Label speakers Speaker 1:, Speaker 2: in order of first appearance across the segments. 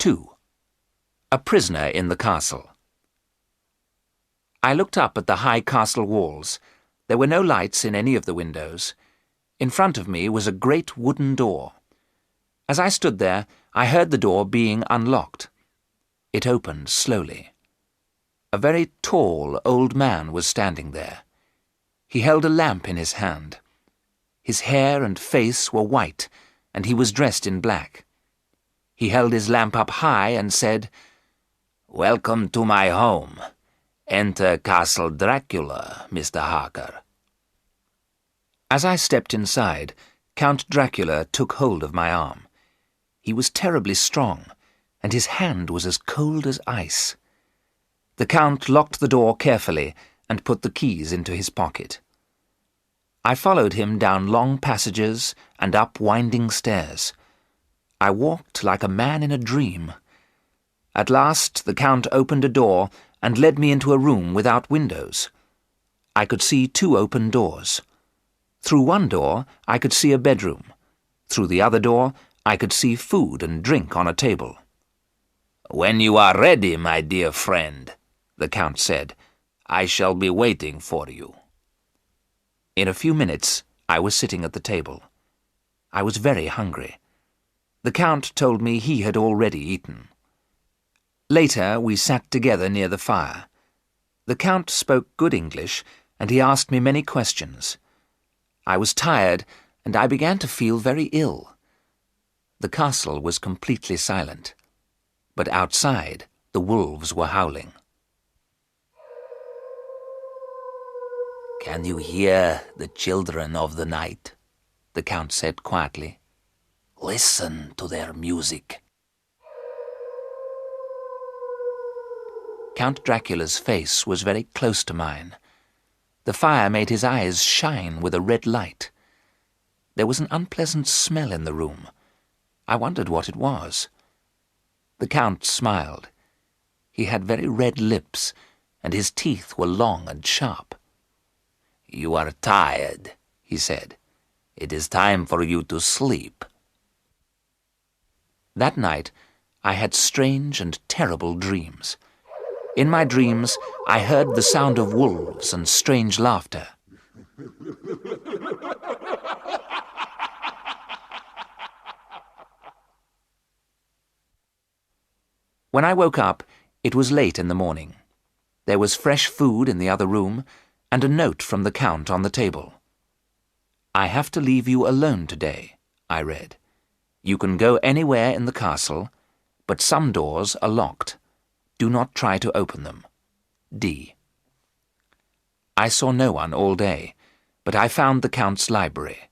Speaker 1: 2. A prisoner in the castle. I looked up at the high castle walls. There were no lights in any of the windows. In front of me was a great wooden door. As I stood there, I heard the door being unlocked. It opened slowly. A very tall old man was standing there. He held a lamp in his hand. His hair and face were white, and he was dressed in black. He held his lamp up high and said, "Welcome to my home. Enter Castle Dracula, Mr. Harker." As I stepped inside, Count Dracula took hold of my arm. He was terribly strong, and his hand was as cold as ice. The Count locked the door carefully and put the keys into his pocket. I followed him down long passages and up winding stairs. I walked like a man in a dream. At last the Count opened a door and led me into a room without windows. I could see 2 open doors. Through one door I could see a bedroom. Through the other door I could see food and drink on a table. "When you are ready, my dear friend," the Count said, "I shall be waiting for you." In a few minutes I was sitting at the table. I was very hungry. The Count told me he had already eaten. Later we sat together near the fire. The Count spoke good English, and he asked me many questions. I was tired, and I began to feel very ill. The castle was completely silent, but outside the wolves were howling. "Can you hear the children of the night?" the Count said quietly. "Listen to their music." Count Dracula's face was very close to mine. The fire made his eyes shine with a red light. There was an unpleasant smell in the room. I wondered what it was. The Count smiled. He had very red lips, and his teeth were long and sharp. "You are tired," he said. "It is time for you to sleep." That night I had strange and terrible dreams. In my dreams I heard the sound of wolves and strange laughter. When I woke up, it was late in the morning. There was fresh food in the other room, and a note from the Count on the table. "I have to leave you alone today," I read. "You can go anywhere in the castle, but some doors are locked. Do not try to open them. D." I saw no one all day, but I found the Count's library.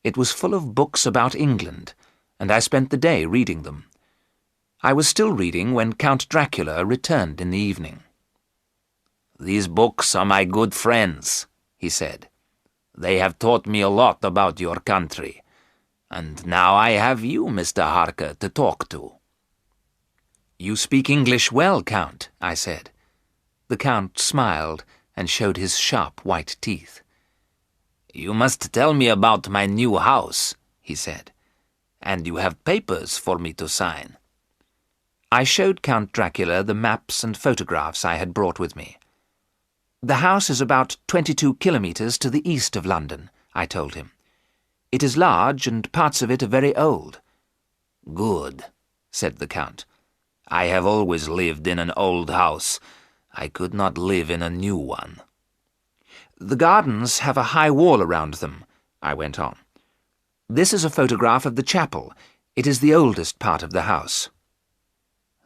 Speaker 1: It was full of books about England, and I spent the day reading them. I was still reading when Count Dracula returned in the evening. "These books are my good friends," he said. "They have taught me a lot about your country, and now I have you, Mr. Harker, to talk to." "You speak English well, Count," I said. The Count smiled and showed his sharp white teeth. "You must tell me about my new house," he said, "and you have papers for me to sign." I showed Count Dracula the maps and photographs I had brought with me. "The house is about 22 kilometers to the east of London," I told him. "It is large, and parts of it are very old." "Good," said the Count. "I have always lived in an old house. I could not live in a new one." "The gardens have a high wall around them," I went on. "This is a photograph of the chapel. It is the oldest part of the house."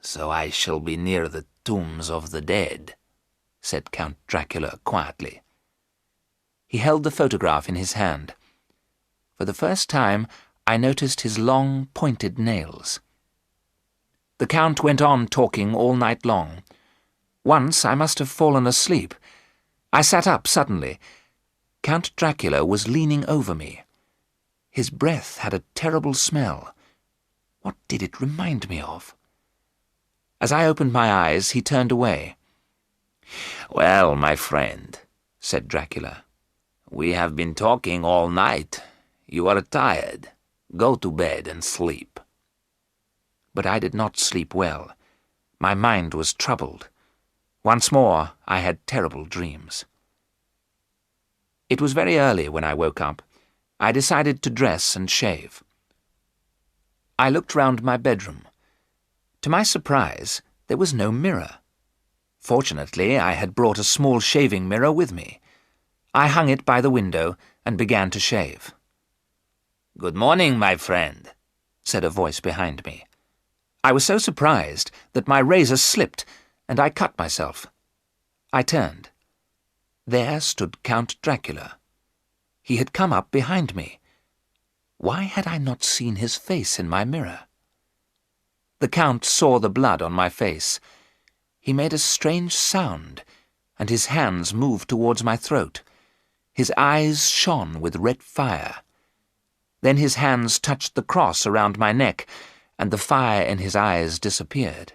Speaker 1: "So I shall be near the tombs of the dead," said Count Dracula quietly. He held the photograph in his hand. For the first time I noticed his long, pointed nails. The Count went on talking all night long. Once I must have fallen asleep. I sat up suddenly. Count Dracula was leaning over me. His breath had a terrible smell. What did it remind me of? As I opened my eyes, he turned away. "Well, my friend," said Dracula, "we have been talking all night. You are tired. Go to bed and sleep." but I did not sleep well. My mind was troubled. Once more, I had terrible dreams. It was very early when I woke up. I decided to dress and shave. I looked round my bedroom. To my surprise, there was no mirror. Fortunately, I had brought a small shaving mirror with me. I hung it by the window and began to shave. "Good morning, my friend," said a voice behind me. I was so surprised that my razor slipped, and I cut myself. I turned. There stood Count Dracula. He had come up behind me. Why had I not seen his face in my mirror? The Count saw the blood on my face. He made a strange sound, and his hands moved towards my throat. His eyes shone with red fire. Then his hands touched the cross around my neck, and the fire in his eyes disappeared.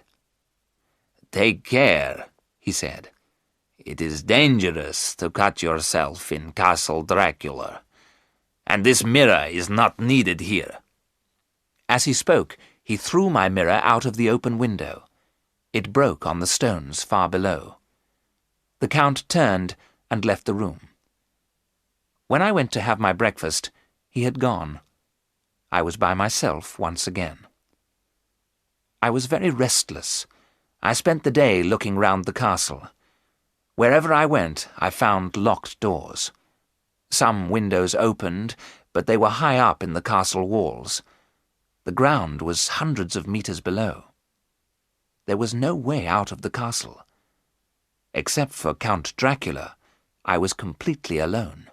Speaker 1: "Take care," he said. "It is dangerous to cut yourself in Castle Dracula, and this mirror is not needed here." As he spoke, he threw my mirror out of the open window. It broke on the stones far below. The Count turned and left the room. When I went to have my breakfast, he had gone. I was by myself once again. I was very restless. I spent the day looking round the castle. Wherever I went, I found locked doors. Some windows opened, but they were high up in the castle walls. The ground was hundreds of meters below. There was no way out of the castle. Except for Count Dracula, I was completely alone.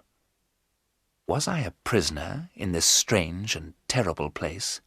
Speaker 1: Was I a prisoner in this strange and terrible place?